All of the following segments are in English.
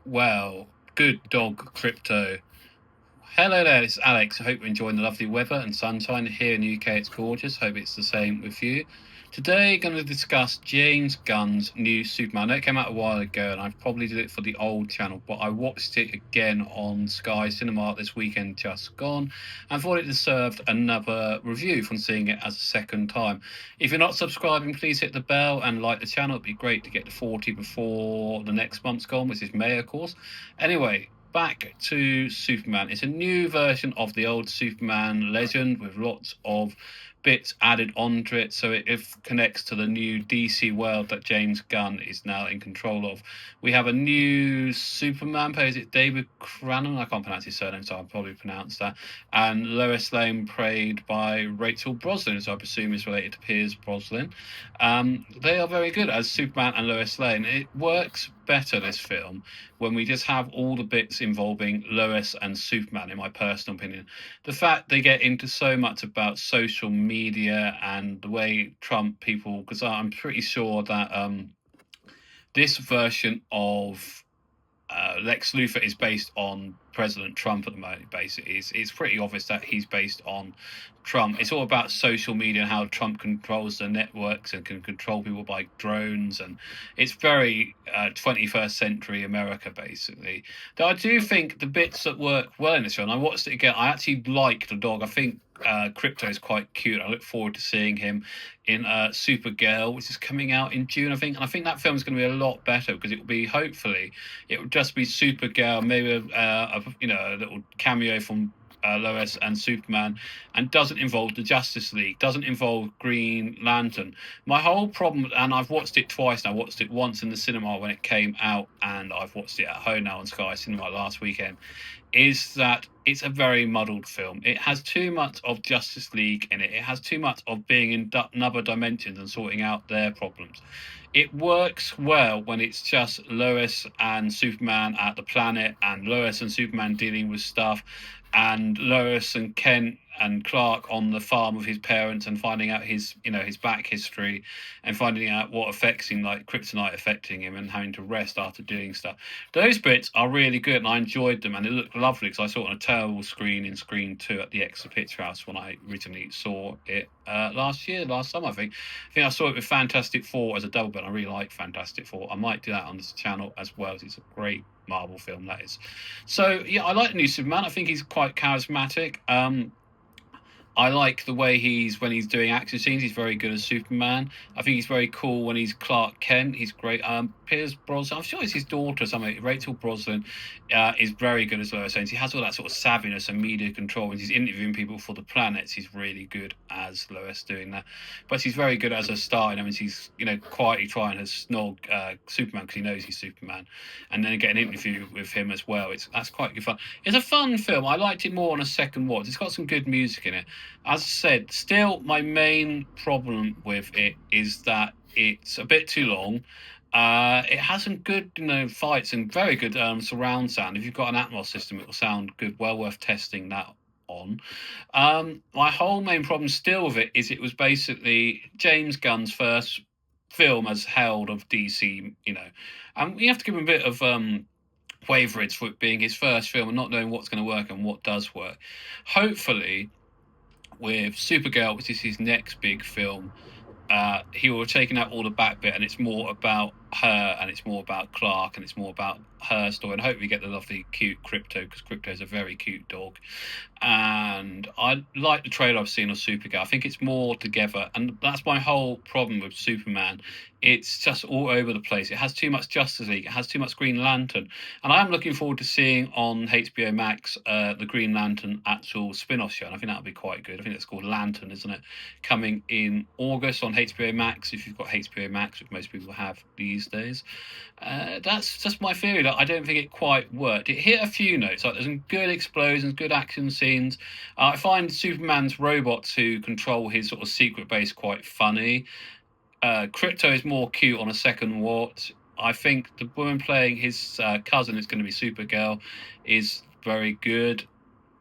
Well, good dog, Crypto. Hello there, it's Alex. I hope you're enjoying the lovely weather and sunshine. Here in the UK, it's gorgeous. Hope it's the same with you. Today, going to discuss James Gunn's new Superman. I know it came out a while ago, and I probably did it for the old channel, but I watched it again on Sky Cinema this weekend just gone, and thought it deserved another review from seeing it as a second time. If you're not subscribing, please hit the bell and like the channel. It'd be great to get to 40 before the next month's gone, which is May, of course. Anyway, back to Superman. It's a new version of the old Superman legend with lots of bits added onto it, so it connects to the new DC world that James Gunn is now in control of. We have a new Superman, is it David Crannon? I can't pronounce his surname, so I'll probably pronounce that. And Lois Lane, played by Rachel Brosnan, so I presume is related to Piers Brosnan. They are very good as Superman and Lois Lane. It works better, this film, when we just have all the bits involving Lois and Superman, in my personal opinion. The fact they get into so much about social media and the way Trump people, because I'm pretty sure that this version of Lex Luthor is based on President Trump at the moment. Basically, it's pretty obvious that he's based on Trump. It's all about social media and how Trump controls the networks and can control people by drones, and it's very 21st century America, basically. Though I do think the bits that work well in this film, I watched it again. I actually like the dog. I think Crypto is quite cute. I look forward to seeing him in Supergirl, which is coming out in June, I think. And I think that film's going to be a lot better because it will be, hopefully, it will just be Supergirl, maybe a little cameo from Lois and Superman, and doesn't involve the Justice League, doesn't involve Green Lantern. My whole problem, and I've watched it twice now, I watched it once in the cinema when it came out, and I've watched it at home now on Sky Cinema last weekend, is that it's a very muddled film. It has too much of Justice League in it. It has too much of being in another dimensions and sorting out their problems. It works well when it's just Lois and Superman at the planet, and Lois and Superman dealing with stuff, and Lois and Kent and Clark on the farm with his parents and finding out his back history and finding out what affects him, like kryptonite affecting him, and having to rest after doing stuff. Those bits are really good, and I enjoyed them, and it looked lovely because I saw it on a terrible screen in Screen 2 at the Exeter Picture House when I originally saw it last summer, I think. I saw it with Fantastic Four as a double bill. I really like Fantastic Four. I might do that on this channel as well. It's a great Marvel film, that is. So yeah, I like the new Superman. I think he's quite charismatic. I like the way when he's doing action scenes. He's very good as Superman. I think he's very cool when he's Clark Kent. He's great. Piers Brosnan, I'm sure it's his daughter, something. Rachel Brosnan is very good as Lois Lane. He has all that sort of savviness and media control. When he's interviewing people for the planets, he's really good as Lois doing that. But he's very good as a star. I mean, he's quietly trying to snog Superman because he knows he's Superman, and then get an interview with him as well. That's quite good fun. It's a fun film. I liked it more on a second watch. It's got some good music in it. As I said, still my main problem with it is that it's a bit too long. It has some good, fights and very good surround sound. If you've got an Atmos system, it will sound good. Well worth testing that on. My whole main problem still with it is it was basically James Gunn's first film as held of DC, and you have to give him a bit of waverage for it being his first film and not knowing what's going to work and what does work. Hopefully, with Supergirl, which is his next big film, he will have taken out all the back bit, and it's more about her, and it's more about Clark, and it's more about her story. And I hope we get the lovely, cute Crypto, because Crypto is a very cute dog. And I like the trailer I've seen of Supergirl. I think it's more together, and that's my whole problem with Superman. It's just all over the place. It has too much Justice League. It has too much Green Lantern. And I am looking forward to seeing on HBO Max the Green Lantern actual spin-off show. And I think that'll be quite good. I think it's called Lantern, isn't it? Coming in August on HBO Max, if you've got HBO Max, which most people have these days. That's just my theory. That I don't think it quite worked. It hit a few notes. Like there's some good explosions, good action scenes. I find Superman's robots who control his sort of secret base quite funny. Crypto is more cute on a second watch. I think the woman playing his cousin is going to be Supergirl is very good.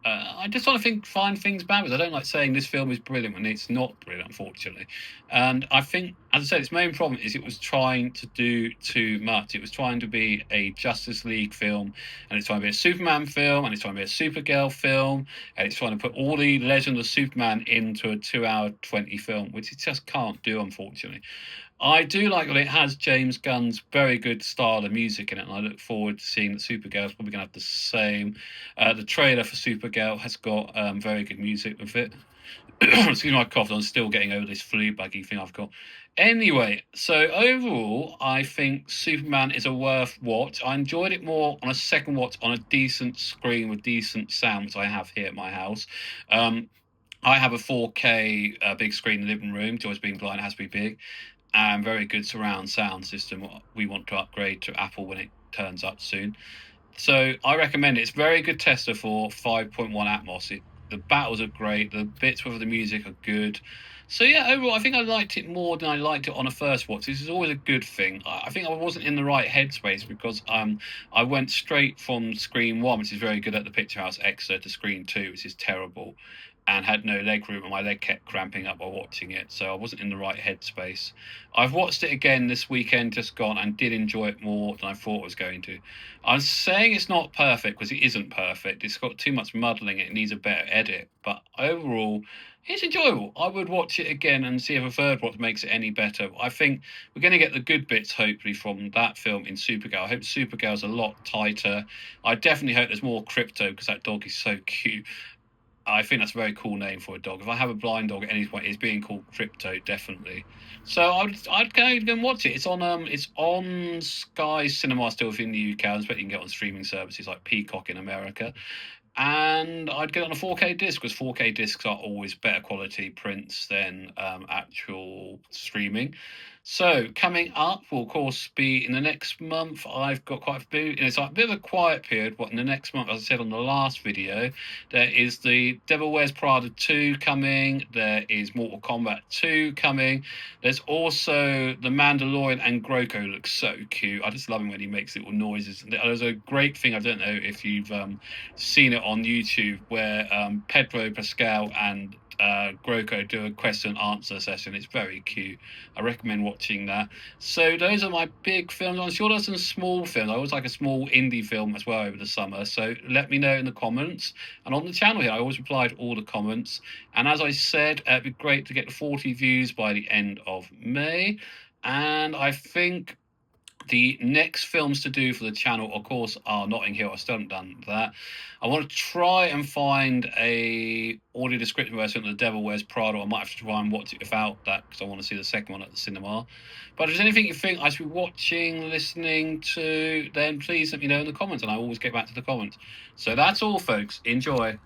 I just want to find things bad with. I don't like saying this film is brilliant when it's not brilliant, unfortunately. And I think as I said, its main problem is it was trying to do too much. It was trying to be a Justice League film, and it's trying to be a Superman film, and it's trying to be a Supergirl film, and it's trying to put all the Legend of Superman into a 2 hour 20 film, which it just can't do, unfortunately. I do like that it has James Gunn's very good style of music in it, and I look forward to seeing that Supergirl's probably going to have the same. The trailer for Supergirl has got very good music with it. Excuse my cough, I'm still getting over this flu buggy thing I've got. Anyway, so overall, I think Superman is a worth watch. I enjoyed it more on a second watch on a decent screen with decent sound, which I have here at my house. I have a 4K big screen in the living room. Joy's being blind, it has to be big, and very good surround sound system. We want to upgrade to Apple when it turns up soon. So I recommend it. It's a very good tester for 5.1 Atmos. The battles are great. The bits with the music are good. So yeah, overall, I think I liked it more than I liked it on a first watch. This is always a good thing. I think I wasn't in the right headspace because I went straight from screen one, which is very good at the Picture House Extra, to screen two, which is terrible, and had no leg room, and my leg kept cramping up while watching it. So I wasn't in the right headspace. I've watched it again this weekend, just gone, and did enjoy it more than I thought I was going to. I'm saying it's not perfect because it isn't perfect. It's got too much muddling. It needs a better edit. But overall, it's enjoyable. I would watch it again and see if a third watch makes it any better. I think we're going to get the good bits, hopefully, from that film in Supergirl. I hope Supergirl's a lot tighter. I definitely hope there's more Crypto because that dog is so cute. I think that's a very cool name for a dog. If I have a blind dog at any point, it's being called Crypto, definitely. So I'd go and watch it. It's on Sky Cinema still in the UK. I expect you can get on streaming services like Peacock in America. And I'd get it on a 4K disc because 4K discs are always better quality prints than actual streaming. So coming up will of course be in the next month. I've got quite a few, and it's like a bit of a quiet period. What in the next month, as I said on the last video, there is the Devil Wears Prada 2 coming. There is Mortal Kombat 2 coming. There's also The Mandalorian, and Grogu looks so cute. I just love him when he makes little noises. There's a great thing, I don't know if you've seen it on YouTube, where Pedro Pascal and Grogu do a question and answer session. It's very cute. I recommend watching that. So those are my big films. I'm sure there's some small films. I always like a small indie film as well over the summer. So let me know in the comments. And on the channel here, I always reply to all the comments. And as I said, it'd be great to get to 40 views by the end of May. And I think the next films to do for the channel, of course, are Notting Hill. I still haven't done that. I want to try and find a audio description version of The Devil Wears Prada. I might have to try and watch it without that because I want to see the second one at the cinema. But if there's anything you think I should be watching, listening to, then please let me know in the comments, and I always get back to the comments. So that's all, folks. Enjoy.